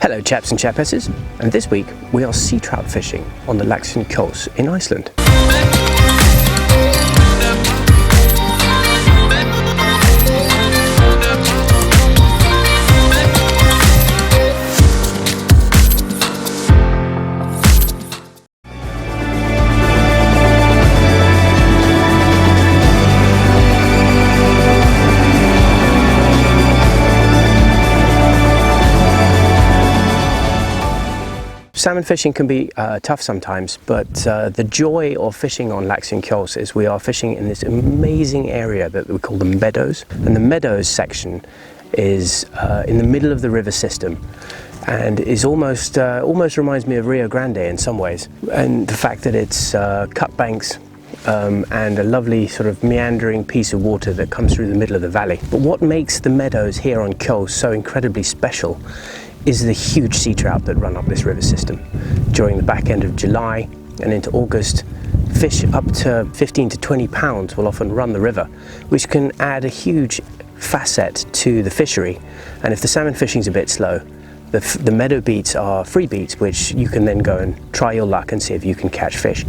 Hello chaps and chapesses, and this week we are sea trout fishing on the Laxa I Kjos in Iceland. Salmon fishing can be tough sometimes, but the joy of fishing on Laxa I Kjos is we are fishing in this amazing area that we call the Meadows. And the Meadows section is in the middle of the river system and is almost reminds me of Rio Grande in some ways. And the fact that it's cut banks and a lovely sort of meandering piece of water that comes through the middle of the valley. But what makes the Meadows here on Kjos so incredibly special is the huge sea trout that run up this river system. During the back end of July and into August, fish up to 15 to 20 pounds will often run the river, which can add a huge facet to the fishery. And if the salmon fishing's a bit slow, the meadow beats are free beats, which you can then go and try your luck and see if you can catch fish.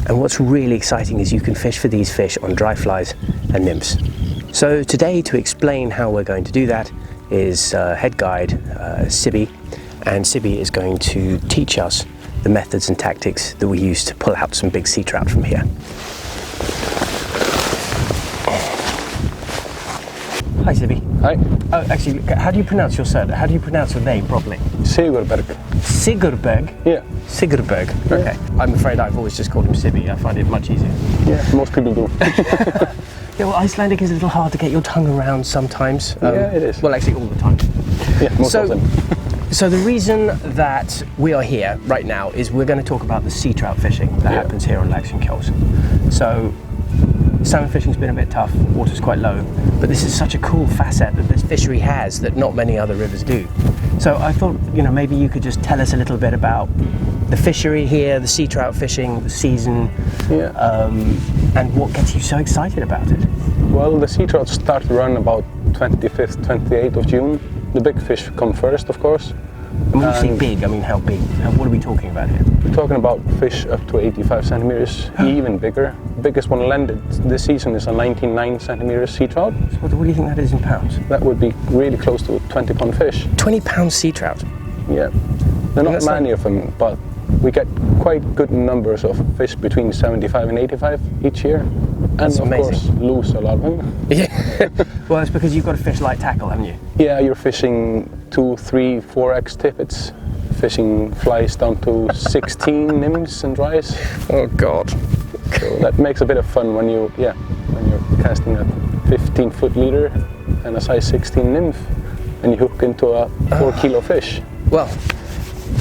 And what's really exciting is you can fish for these fish on dry flies and nymphs. So today, to explain how we're going to do that, is head guide Sibbi, and Sibbi is going to teach us the methods and tactics that we use to pull out some big sea trout from here. Hi Sibbi. Hi. Oh, actually, how do you pronounce your surname? How do you pronounce your name properly? Sigurberg. Sigurberg? Yeah. Sigurberg. Yeah. Okay. I'm afraid I've always just called him Sibbi. I find it much easier. Yeah, most people do. Yeah, well, Icelandic is a little hard to get your tongue around sometimes. Yeah, it is. Well, actually, all the time. Yeah, most of them. So the reason that we are here right now is we're going to talk about the sea trout fishing that happens here on Laxa I Kjos. So salmon fishing's been a bit tough, water's quite low, but this is such a cool facet that this fishery has that not many other rivers do. So I thought, you know, maybe you could just tell us a little bit about the fishery here, the sea trout fishing, the season, and what gets you so excited about it. Well, the sea trout start to run about 25th, 28th of June. The big fish come first, of course. And when you say big, I mean how big? What are we talking about here? We're talking about fish up to 85 centimeters, even bigger. The biggest one landed this season is a 99 centimeter sea trout. So what do you think that is in pounds? That would be really close to a 20-pound fish. 20-pound sea trout? Yeah. There are not many of them, but we get quite good numbers of fish between 75 and 85 each year. And of course, lose a lot of them. Yeah. Well, it's because you've got a fish light tackle, haven't you? Yeah, you're fishing 2, 3, 4x tippets, fishing flies down to 16 nymphs and dries. Oh God. So that makes a bit of fun when you're casting a 15-foot leader and a size 16 nymph, and you hook into a 4-kilo fish. Well,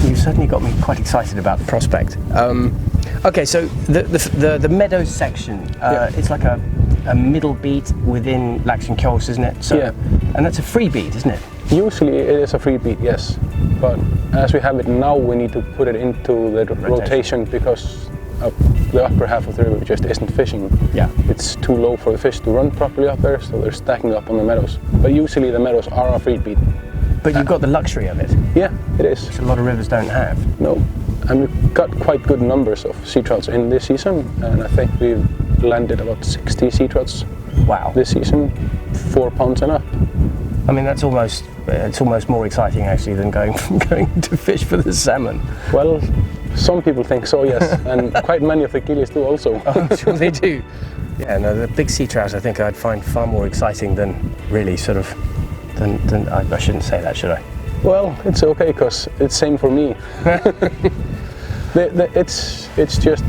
you certainly got me quite excited about the prospect. Okay, so the Meadows section, it's like a middle beat within Laxa I Kjos, isn't it? So, and that's a free beat, isn't it? Usually it is a free beat, yes. But as we have it now, we need to put it into the rotation because the upper half of the river just isn't fishing. Yeah. It's too low for the fish to run properly up there, so they're stacking up on the meadows. But usually the meadows are a free beat. But you've got the luxury of it. Yeah, it is. Which a lot of rivers don't have. No. And we've got quite good numbers of sea trouts in this season, and I think we've landed about 60 sea trouts. Wow. This season, 4 pounds and up. I mean, it's almost more exciting actually than going to fish for the salmon. Well, some people think so, yes, and quite many of the gillies do also. Oh, I'm sure they do. Yeah, no, the big sea trout I think I'd find far more exciting than really sort of, I shouldn't say that, should I? Well, it's okay, because it's same for me. It's just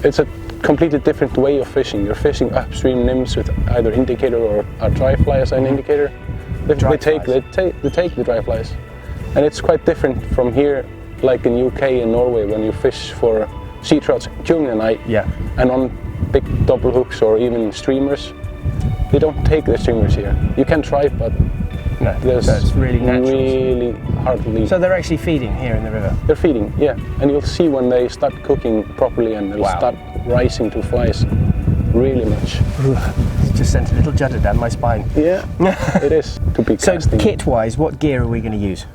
it's a completely different way of fishing. You're fishing upstream nymphs with either indicator or a dry fly as an indicator. They take the dry flies. And it's quite different from here, like in UK and Norway, when you fish for sea trouts during the night and on big double hooks or even streamers. They don't take the streamers here. You can try, but no, it's really natural. Really hardly. So they're actually feeding here in the river? They're feeding, yeah. And you'll see when they start cooking properly and they'll start rising to flies really much. Just sent a little judder down my spine. Yeah, it is to be casting. So kit-wise, what gear are we going to use?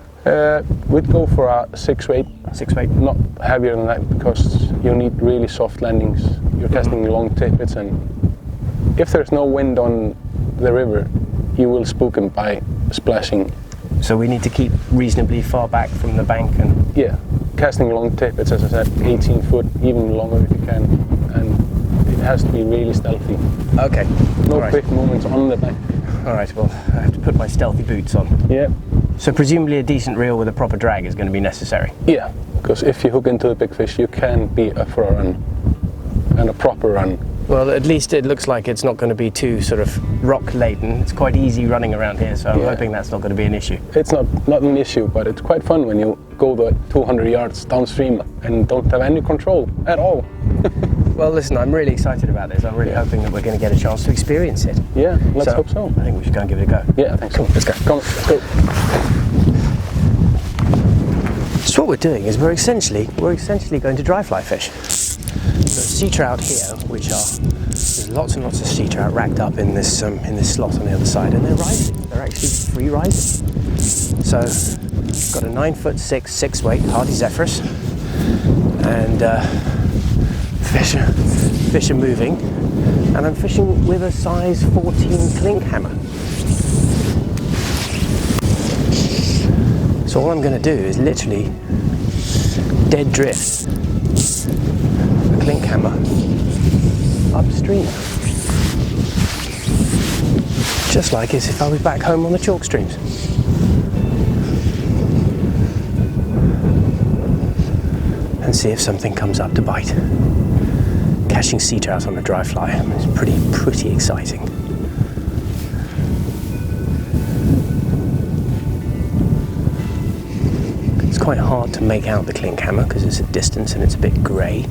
We'd go for a 6 weight. 6 weight. Not heavier than that because you need really soft landings. You're casting long tippets, and if there's no wind on the river, you will spook them by splashing. So we need to keep reasonably far back from the bank and... Yeah, casting long tippets, as I said, 18 foot, even longer if you can, and it has to be really stealthy. Okay. No quick movements on the bank. Alright, well, I have to put my stealthy boots on. Yeah. So presumably a decent reel with a proper drag is going to be necessary? Yeah, because if you hook into the big fish, you can be up for a run, and a proper run. Well, at least it looks like it's not going to be too sort of rock-laden. It's quite easy running around here, so I'm hoping that's not going to be an issue. It's not an issue, but it's quite fun when you go the 200 yards downstream and don't have any control at all. Well, listen, I'm really excited about this. I'm really hoping that we're going to get a chance to experience it. Yeah, let's hope so. I think we should go and give it a go. Yeah, I think so. Let's go. Come on, let's go. So what we're doing is we're essentially going to dry fly fish. There's sea trout here, which there's lots and lots of sea trout racked up in this slot on the other side, and they're rising. They're actually free rising. So I've got a 9'6" 6 weight Hardy Zephyrus, and fish are moving, and I'm fishing with a size 14 clink hammer. So all I'm going to do is literally dead drift a clink hammer upstream, just like as if I was back home on the chalk streams. And see if something comes up to bite. Catching sea trout on a dry fly is pretty exciting. It's quite hard to make out the clink hammer because it's a distance and it's a bit grey.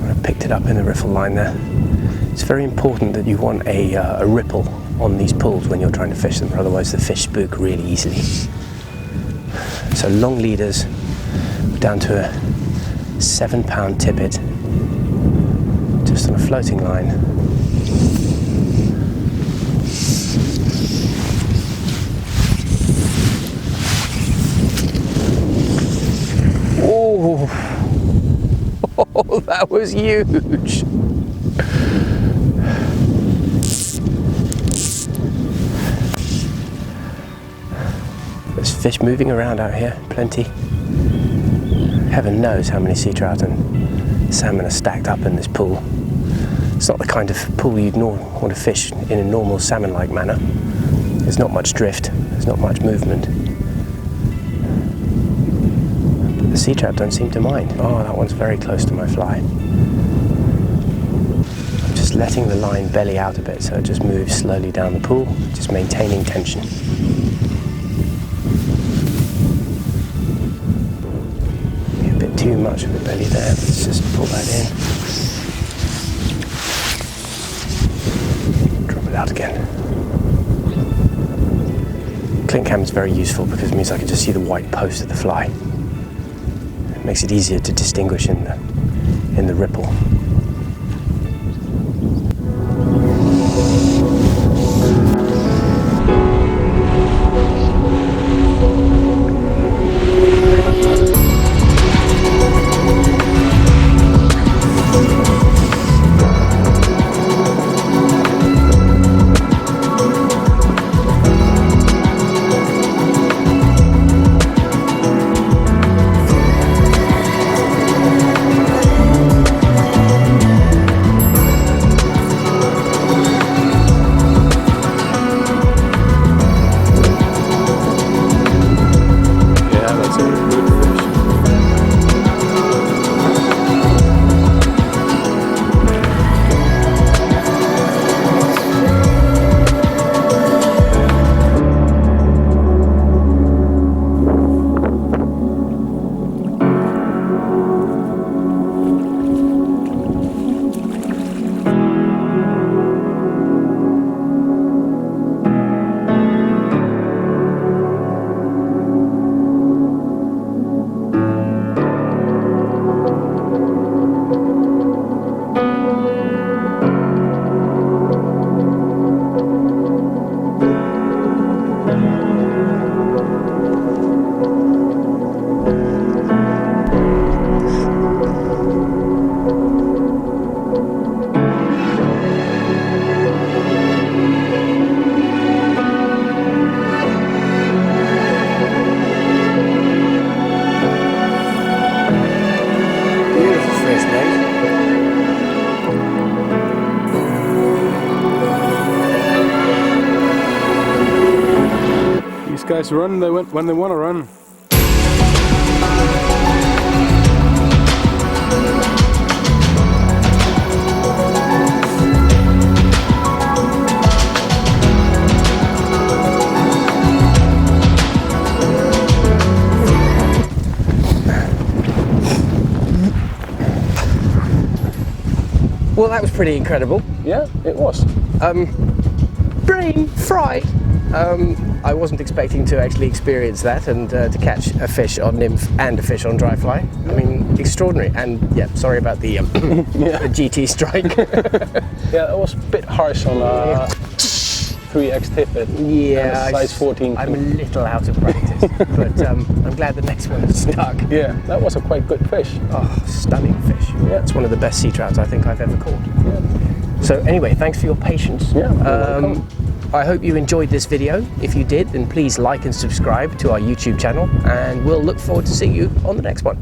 I picked it up in the riffle line there. It's very important that you want a ripple on these pools when you're trying to fish them, otherwise the fish spook really easily. So long leaders down to a 7-pound tippet, just on a floating line. Oh, oh, that was huge. There's fish moving around out here, plenty. Heaven knows how many sea trout and salmon are stacked up in this pool. It's not the kind of pool you'd want to fish in a normal salmon-like manner. There's not much drift, there's not much movement. But the sea trout don't seem to mind. Oh, that one's very close to my fly. I'm just letting the line belly out a bit so it just moves slowly down the pool, just maintaining tension. Too much of the belly there, let's just pull that in. Drop it out again. Clink hammer is very useful because it means I can just see the white post of the fly. It makes it easier to distinguish in the ripple. guys run when they want to run. Well, that was pretty incredible. Yeah, it was. Brain fried. I wasn't expecting to actually experience that and to catch a fish on nymph and a fish on dry fly. I mean, extraordinary. And yeah, sorry about the, the GT strike. Yeah, it was a bit harsh on 3x tippet. Yeah, size 14. I'm a little out of practice, but I'm glad the next one is stuck. Yeah, that was a quite good fish. Oh, stunning fish. Yeah. It's one of the best sea trouts I think I've ever caught. Yeah. So anyway, thanks for your patience. Yeah, you're welcome. I hope you enjoyed this video. If you did, then please like and subscribe to our YouTube channel, and we'll look forward to seeing you on the next one.